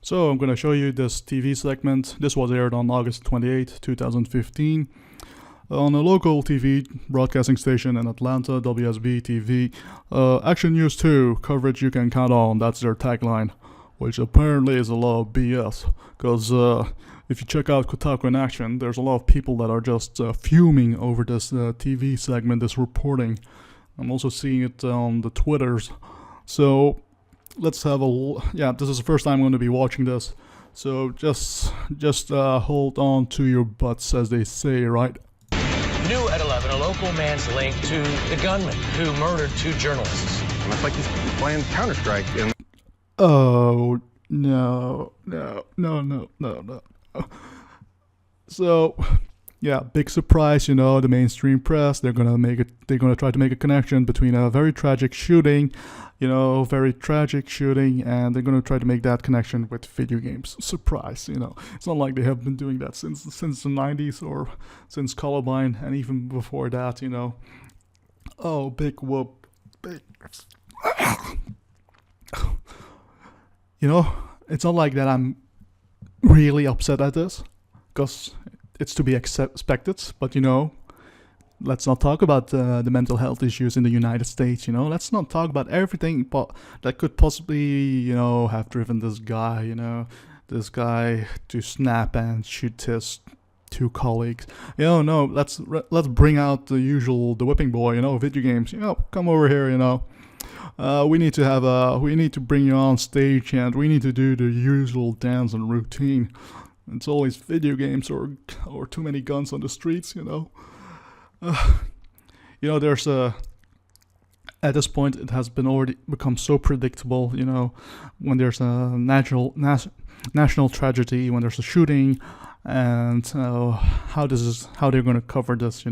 So I'm going to show you this TV segment. This was aired on August 28, 2015 on a local TV broadcasting station in Atlanta, WSB-TV. Action News 2, coverage you can count on, that's their tagline, which apparently is a lot of BS, because if you check out Kotaku in action, there's a lot of people that are just fuming over this TV segment, this reporting. I'm also seeing it on the Twitters. So let's have this is the first time I'm going to be watching this, so just hold on to your butts, as they say, right? New at 11, a local man's linked to the gunman who murdered 2 journalists. It's like he's playing Counter-Strike. Oh, no. So, yeah, big surprise, you know, the mainstream press, they're gonna try to make a connection between a very tragic shooting, and they're gonna try to make that connection with video games. Surprise, It's not like they have been doing that since the 90s or since Columbine and even before that, Oh, big whoop. Big. It's not like that I'm really upset at this, because it's to be expected, but let's not talk about the mental health issues in the United States, let's not talk about everything that could possibly, have driven this guy, to snap and shoot his 2 colleagues. No, let's bring out the whipping boy, video games, come over here, we need to bring you on stage, and we need to do the usual dance and routine. It's always video games or too many guns on the streets, there's at this point it has been already become so predictable, when there's a national tragedy, when there's a shooting, and how they're going to cover this,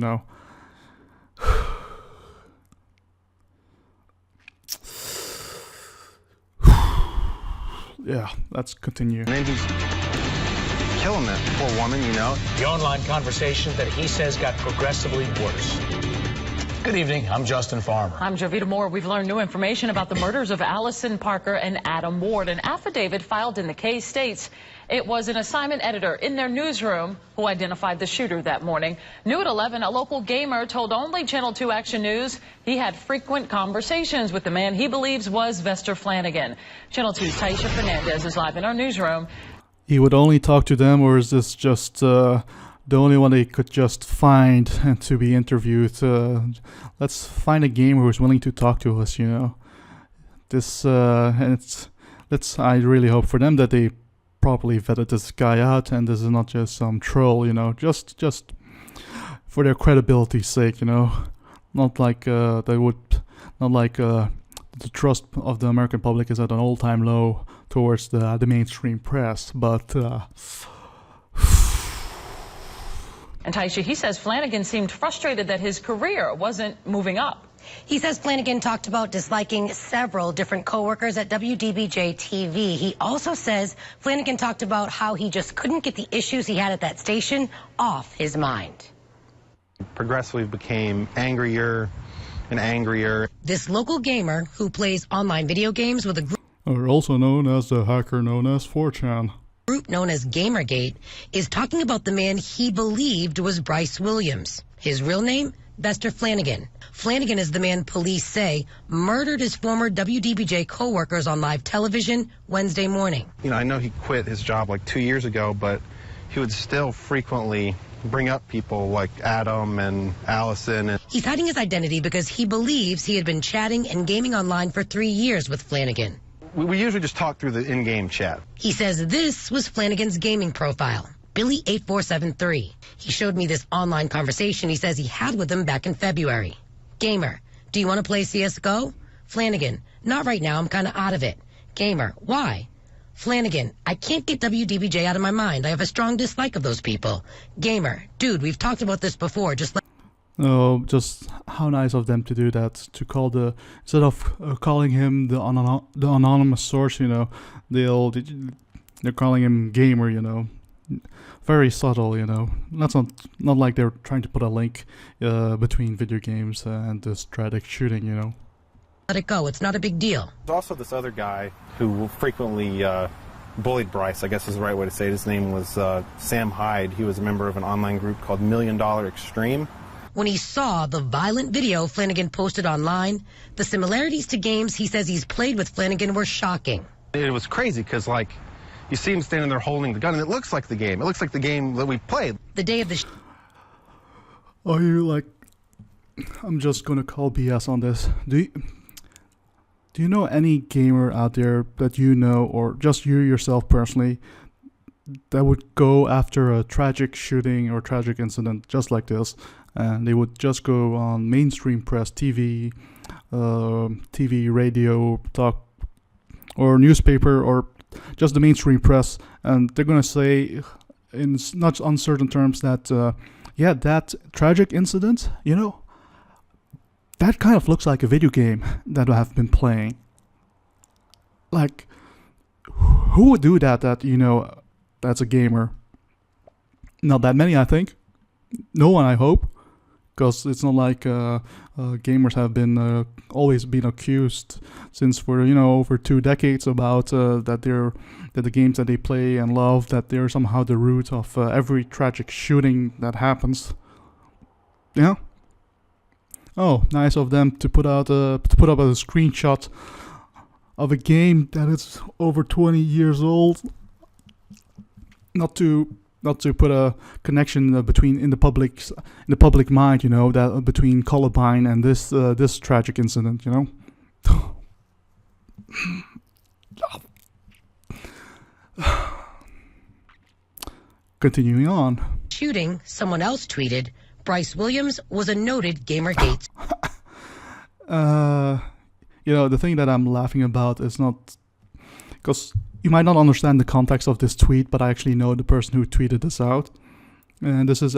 Yeah, let's continue. And then he's killing that poor woman, The online conversation that he says got progressively worse. Good evening, I'm Justin Farmer. I'm Jovita Moore. We've learned new information about the murders of Allison Parker and Adam Ward. An affidavit filed in the case states it was an assignment editor in their newsroom who identified the shooter that morning. New at 11, a local gamer told only Channel 2 Action News he had frequent conversations with the man he believes was Vester Flanagan. Channel 2's Tyisha Fernandes is live in our newsroom. He would only talk to them, or is this just the only one they could just find and to be interviewed? Let's find a gamer who's willing to talk to us, This I really hope for them that they properly vetted this guy out, and this is not just some troll, just for their credibility's sake, not like the trust of the American public is at an all-time low towards the mainstream press, but And Tyisha, he says Flanagan seemed frustrated that his career wasn't moving up. He says Flanagan talked about disliking several different coworkers at WSB-TV. He also says Flanagan talked about how he just couldn't get the issues he had at that station off his mind. Progressively became angrier and angrier. This local gamer who plays online video games with a group, or also known as the hacker known as 4chan, known as Gamergate, is talking about the man he believed was Bryce Williams. His real name, Vester Flanagan. Flanagan is the man police say murdered his former WDBJ co-workers on live television Wednesday morning. I know he quit his job like 2 years ago, but he would still frequently bring up people like Adam and Allison. He's hiding his identity because he believes he had been chatting and gaming online for 3 years with Flanagan. We usually just talk through the in-game chat. He says this was Flanagan's gaming profile, Billy8473. He showed me this online conversation he says he had with him back in February. Gamer, do you want to play CSGO? Flanagan, not right now, I'm kind of out of it. Gamer, why? Flanagan, I can't get WDBJ out of my mind. I have a strong dislike of those people. Gamer, dude, we've talked about this before. Just how nice of them to do that, to call instead of calling him the anonymous source, they're calling him gamer, very subtle, That's not like they're trying to put a link between video games and this tragic shooting, Let it go, it's not a big deal. There's also this other guy who will frequently bullied Bryce, I guess is the right way to say it. His name was Sam Hyde. He was a member of an online group called $1 Million Extreme. When he saw the violent video Flanagan posted online, the similarities to games he says he's played with Flanagan were shocking. It was crazy because, like, you see him standing there holding the gun, and it looks like the game. It looks like the game that we played. The day of the Are you like... I'm just gonna call BS on this. Do you know any gamer out there that you know, or just you yourself personally, that would go after a tragic shooting or tragic incident just like this, and they would just go on mainstream press, TV, radio, talk, or newspaper, or just the mainstream press, and they're gonna say in not uncertain terms that yeah, that tragic incident, you know, that kind of looks like a video game that I have been playing. Like, who would do that? That, you know, that's a gamer. Not that many, I think. No one, I hope, because it's not like gamers have been always been accused since for, you know, over 2 decades about that the games that they play and love, that they're somehow the root of every tragic shooting that happens. Yeah. Oh, nice of them to put up a screenshot of a game that is over 20 years old. Not to put a connection between in the public mind, you know, that between Columbine and this tragic incident, you know. Continuing on. shooting, someone else tweeted, Bryce Williams was a noted Gamergate. You know, the thing that I'm laughing about is not... Because you might not understand the context of this tweet, but I actually know the person who tweeted this out. And this was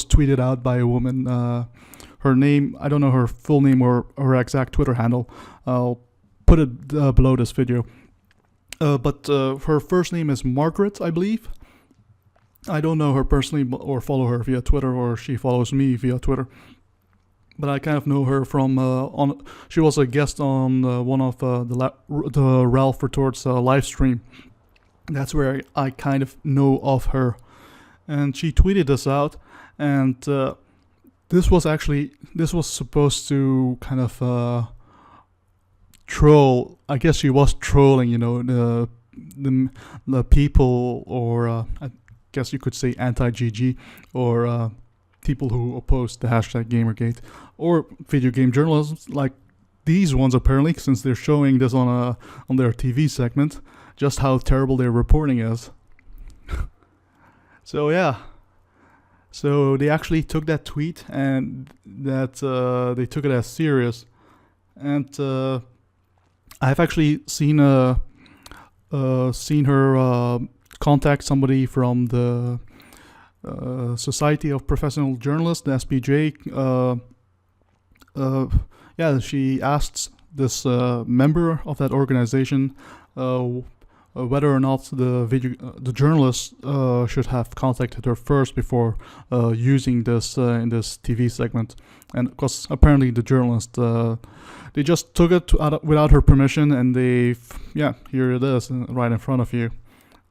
tweeted out by a woman. Her name, I don't know her full name or her exact Twitter handle. I'll put it below this video. But her first name is Margaret, I believe. I don't know her personally or follow her via Twitter, or she follows me via Twitter. But I kind of know her from she was a guest on one of the Ralph Retorts live stream. That's where I kind of know of her. And she tweeted this out, and this was supposed to kind of troll. I guess she was trolling, you know, the people, or I guess you could say anti-GG, or people who oppose the hashtag Gamergate, or video game journalists like these ones, apparently, since they're showing this on their TV segment, just how terrible their reporting is. So yeah, so they actually took that tweet and that they took it as serious, and I've actually seen her contact somebody from the Society of Professional Journalists, the SPJ. Yeah, she asked this member of that organization whether or not the journalist should have contacted her first before using this in this TV segment. And of course, apparently the journalist they just took it without her permission, and here it is right in front of you.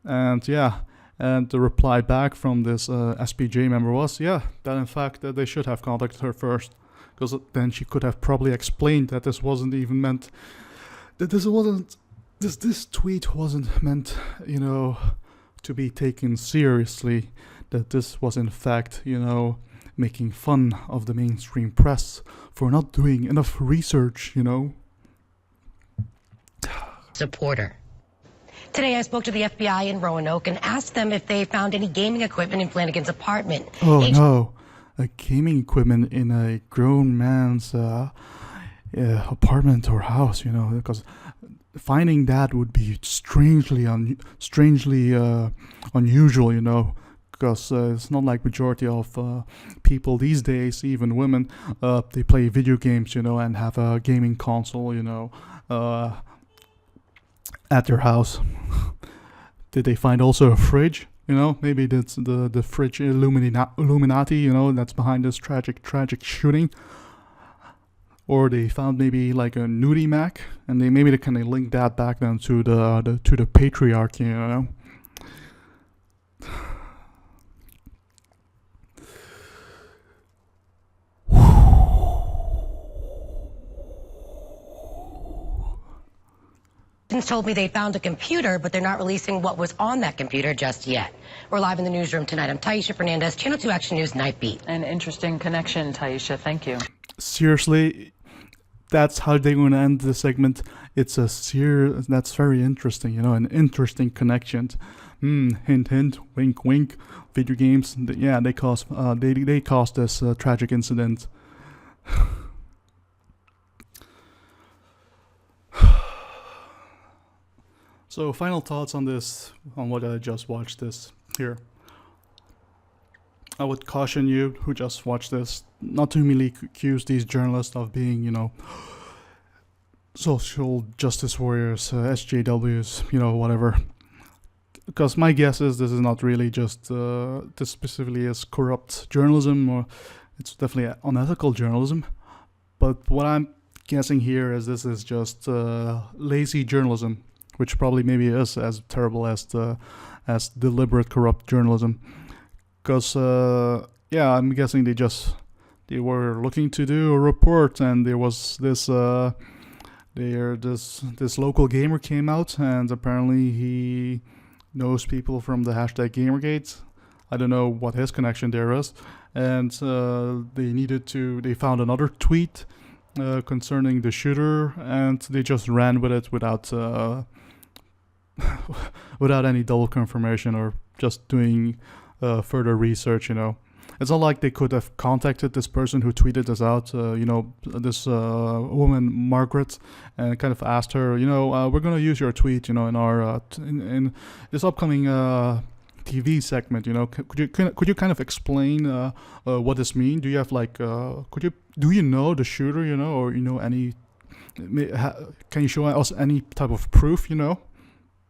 And yeah, and the reply back from this SPJ member was, that in fact that they should have contacted her first, because then she could have probably explained that this wasn't even meant, that this tweet wasn't meant, you know, to be taken seriously, that this was in fact, you know, making fun of the mainstream press for not doing enough research, you know. Supporter. Today I spoke to the FBI in Roanoke and asked them if they found any gaming equipment in Flanagan's apartment. Oh no, a gaming equipment in a grown man's apartment or house, you know, because finding that would be strangely unusual, you know, because it's not like majority of people these days, even women, they play video games, you know, and have a gaming console, you know, at their house. Did they find also a fridge? You know, maybe that's the fridge Illuminati, you know, that's behind this tragic shooting. or they found maybe like a nudie Mac, and they kind of link that back then to the patriarchy, you know. Told me they found a computer, but they're not releasing what was on that computer just yet. We're live in the newsroom tonight. I'm Tyisha Fernandes, Channel 2 Action News Night Beat. An interesting connection, Tyisha. Thank you. Seriously, that's how they're going to end the segment. It's that's very interesting, you know, an interesting connection. Hint, hint, wink, wink. Video games, they caused this tragic incident. So, final thoughts on this, on what I just watched this here. I would caution you who just watched this not to immediately accuse these journalists of being, you know, social justice warriors, SJWs, you know, whatever. Because my guess is this is not really just, this specifically is corrupt journalism, or it's definitely unethical journalism. But what I'm guessing here is this is just lazy journalism, which probably maybe is as terrible as deliberate corrupt journalism. Because I'm guessing they were looking to do a report, and there was this this local gamer came out, and apparently he knows people from the hashtag Gamergate. I don't know what his connection there is, and they found another tweet concerning the shooter, and they just ran with it without any double confirmation or just doing further research, you know. It's not like they could have contacted this person who tweeted this out, this woman, Margaret, and kind of asked her, we're going to use your tweet, in our in this upcoming TV segment, could you kind of explain what this means? Do you have do you know the shooter, or any, can you show us any type of proof,